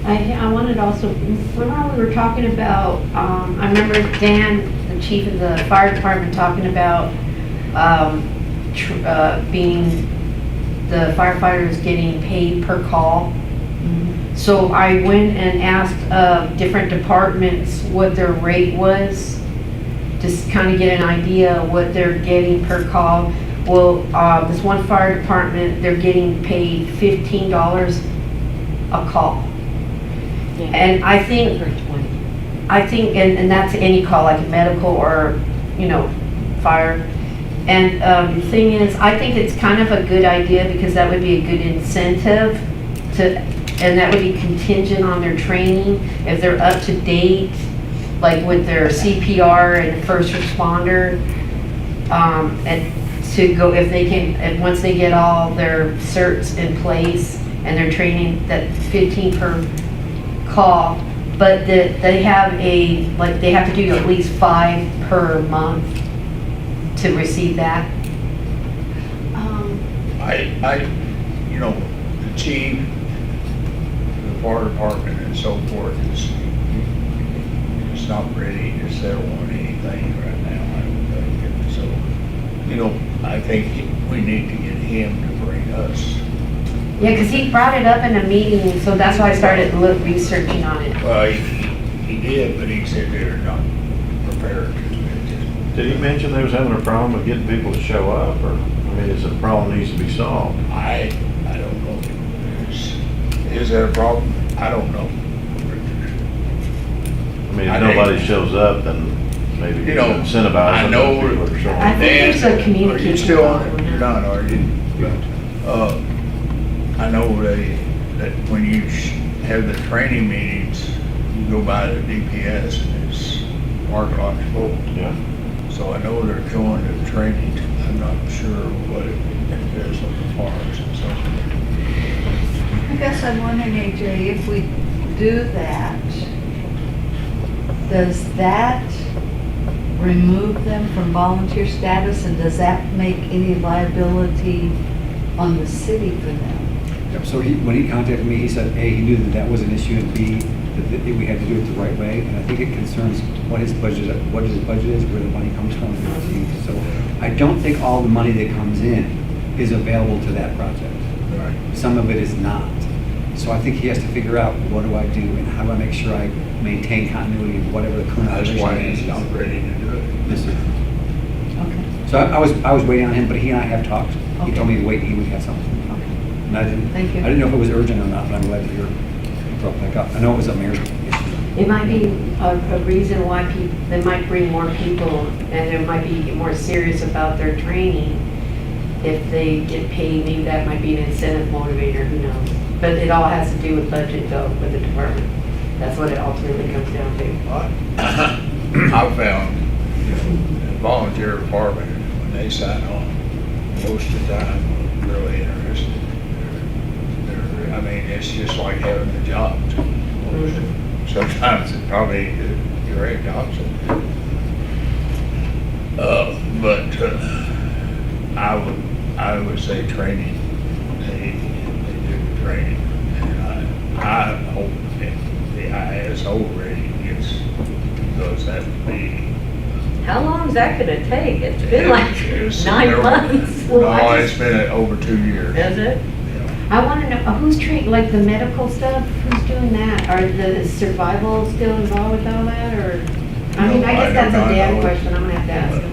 I wanted also, when we were talking about, I remember Dan, the chief of the fire department, talking about being, the firefighters getting paid per call. So I went and asked different departments what their rate was, just kind of get an idea what they're getting per call. Well, this one fire department, they're getting paid $15 a call. Yeah. And I think, For 20. and that's any call, like medical or, fire. And the thing is, I think it's kind of a good idea because that would be a good incentive and that would be contingent on their training, if they're up to date, like with their CPR and first responder, and to go, if they can, and once they get all their certs in place and their training, that 15 per call, but that they have they have to do at least 5 per month to receive that. you know, the chief, the fire department and so forth is not ready to settle on anything right now, I don't think. So, you know, I think we need to get him to bring us. Yeah, because he brought it up in a meeting, so that's why I started researching on it. Well, he did, but he said they're not prepared to. Did he mention they was having a problem with getting people to show up, or, I mean, is it a problem that needs to be solved? I don't know. Is that a problem? I don't know. I mean, I if think- nobody shows up, then maybe you You know, should incentivize I them know- to people to show I up. think there's a Are you communication still on problem. it? You're not, are you? I know that when you have the training meetings, you go by the DPS and it's parking lot's full. Yeah. So I know they're going to training. I'm not sure what it is on the farms and so forth. I guess I'm wondering, AJ, if we do that, does that remove them from volunteer status, and does that make any liability on the city for them? Yep, so when he contacted me, he said, A, he knew that was an issue, and B, that we had to do it the right way, and I think it concerns what his budget is, where the money comes from, and how it's used. So I don't think all the money that comes in is available to that project. Right. Some of it is not. So I think he has to figure out, what do I do, and how do I make sure I maintain continuity of whatever the current That's operation why is. he's not ready to do it. Yes, sir. Okay. So I was waiting on him, but he and I have talked. He Okay. told me to wait, he would have something. Okay. And I didn't, Thank you. I didn't know if it was urgent or not, but I'm glad to hear it brought back up. I know it was a mayor's issue. It might be a reason why they might bring more people, and they might be more serious about their training. If they get paid, maybe that might be an incentive motivator, who knows? But it all has to do with budget though, with the department. That's what it ultimately comes down to. I found, you know, the volunteer department, when they sign on, most of the time, really interested. I mean, it's just like having a job. Sometimes it probably direct opposite. I would say training, they do the training. And I hope that the ISO rating gets, because that would be. How long is that gonna take? It's been like It's- 9 months. No, it's been over 2 years. Is it? I want to know, who's trained, like the medical stuff, who's doing that? Are the survival still involved with all that, or? I mean, I guess that's a Dan question, I'm gonna have to ask him.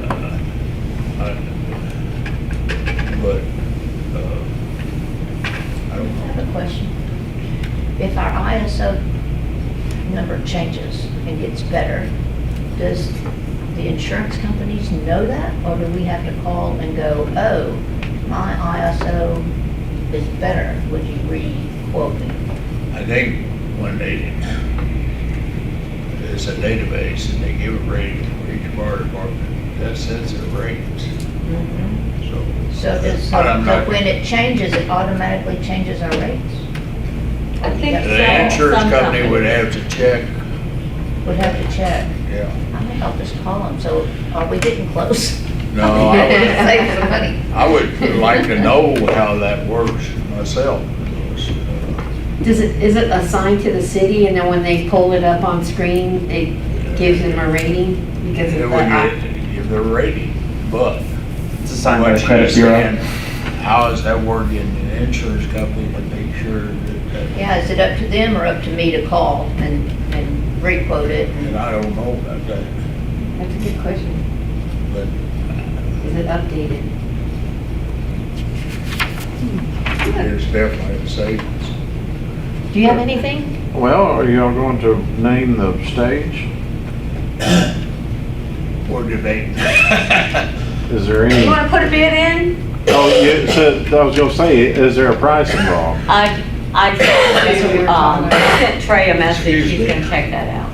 But, I I don't have know. a question. If our ISO number changes and gets better, does the insurance companies know that? Or do we have to call and go, oh, my ISO is better, would you re-quote me? I think when there's a database and they give a rating for each fire department, that sets their ratings. So does, But I'm not- when it changes, it automatically changes our rates? I think so. The insurance Some company would companies. have to check, Would have to check. yeah. I think I'll just call them, so are we getting close? No, I would, Save some money. I would like to know how that works myself. Because, Is it assigned to the city, and then when they pull it up on screen, it gives them a rating? Because It of would that. give their rating, but It's assigned by what the credit she's bureau. saying, how is that working in the insurance company to make sure that, Yeah, is it up to them or up to me to call and re-quote it? and I don't know about that, That's a good question. but Is it updated? there's definitely a savings. Do you have anything? Well, are y'all going to name the stage? We're debating. Is there You any, wanna put a bid in? oh, yeah, so, I was gonna say, is there a price involved? I That's what we were talking about. sent Trey a message, Excuse he's me. gonna check that out.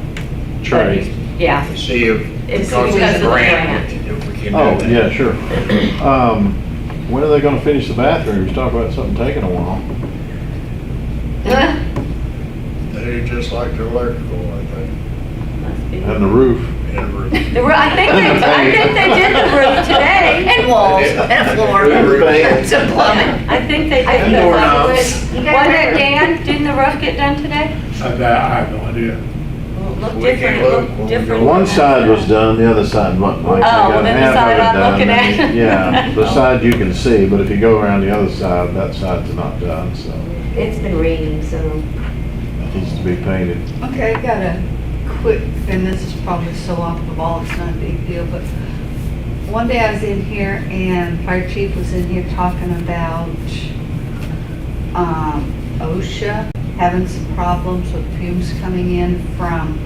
Trade? Yeah, To see if, It's because because of of the the grant, grant. if we can do Oh, that. yeah, sure. When are they gonna finish the bathrooms? Talk about something taking a while. They just like the electrical, I think, And the roof. and roof. I think they did the roof today. And walls. They did. and a floor, Everything. some plumbing. I think they I did think the that's roof. what- Wasn't it, Dan? Didn't the roof get done today? That, I have no idea. Well, it looked We different, can it look looked when we go. different. One side was done, the other side, Mike, they well, got then the half of side it I'm done. looking and- at. Yeah, the side you can see, but if you go around the other side, that side's not done, so It's been raining, so. it needs to be painted. Okay, I got a quick, and this is probably so off the ball, it's not a big deal, but one day I was in here and fire chief was in here talking about, OSHA having some problems with fumes coming in from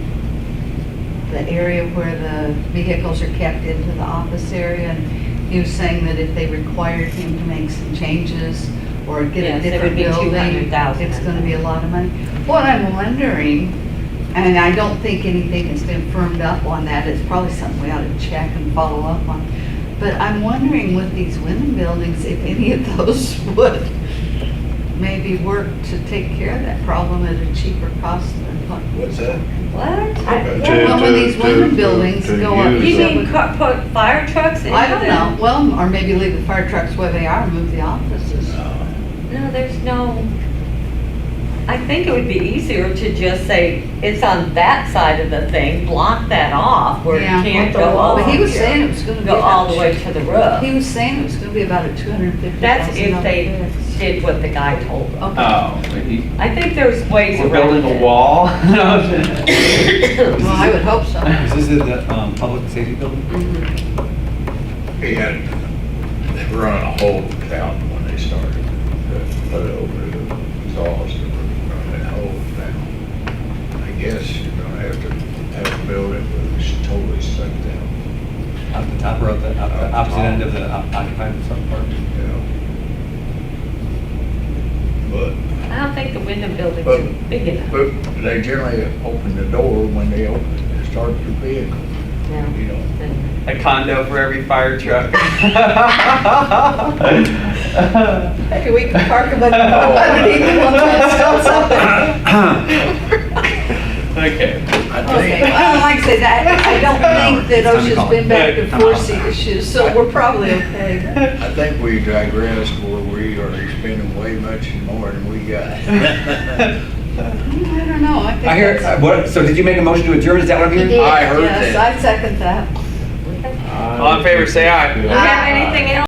the area where the vehicles are kept into the office area. And he was saying that if they required him to make some changes or get a Yes, it different would be building, 200,000. it's gonna be a lot of money. What I'm wondering, and I don't think anything has been firmed up on that, it's probably something we ought to check and follow up on. But I'm wondering with these women buildings, if any of those would maybe work to take care of that problem at a cheaper cost than what. What's that? What? Well, when these women buildings go up. use You them. mean put fire trucks in I don't them? know, well, or maybe leave the fire trucks where they are, and move the offices. No, there's no, I think it would be easier to just say, it's on that side of the thing, block that off where you Yeah. can't go all. But he was saying it was gonna be. Go all the about- way to the roof. He was saying it was gonna be about a $250,000. That's if they did what the guy told them. Okay, Oh, but he- I think there's ways we're around building a it. wall? well, I would hope so. Is this the public safety building? He had, they were on a whole count when they started, put it over the exhaust, they were running that hole down. I guess you're gonna have to build it where it's totally sucked down, Up the top or up the opposite end of the occupied part? you know. But, I don't think the window buildings But- are big enough. but they generally open the door when they open it, and start the vehicle, No. you know. A condo for every fire truck. Maybe we can park them underneath the one that's still something. Okay. I Okay, think, well, like I said, I don't think that OSHA's been back to force the issues, so we're probably okay. I think we digressed where we are spending way much more than we got. I don't know, I think I hear, that's. what, so did you make a motion to adjourn, is that what I'm hearing? He did. I heard Yes, that. I second that. All in favor, say aye. Do you have anything else?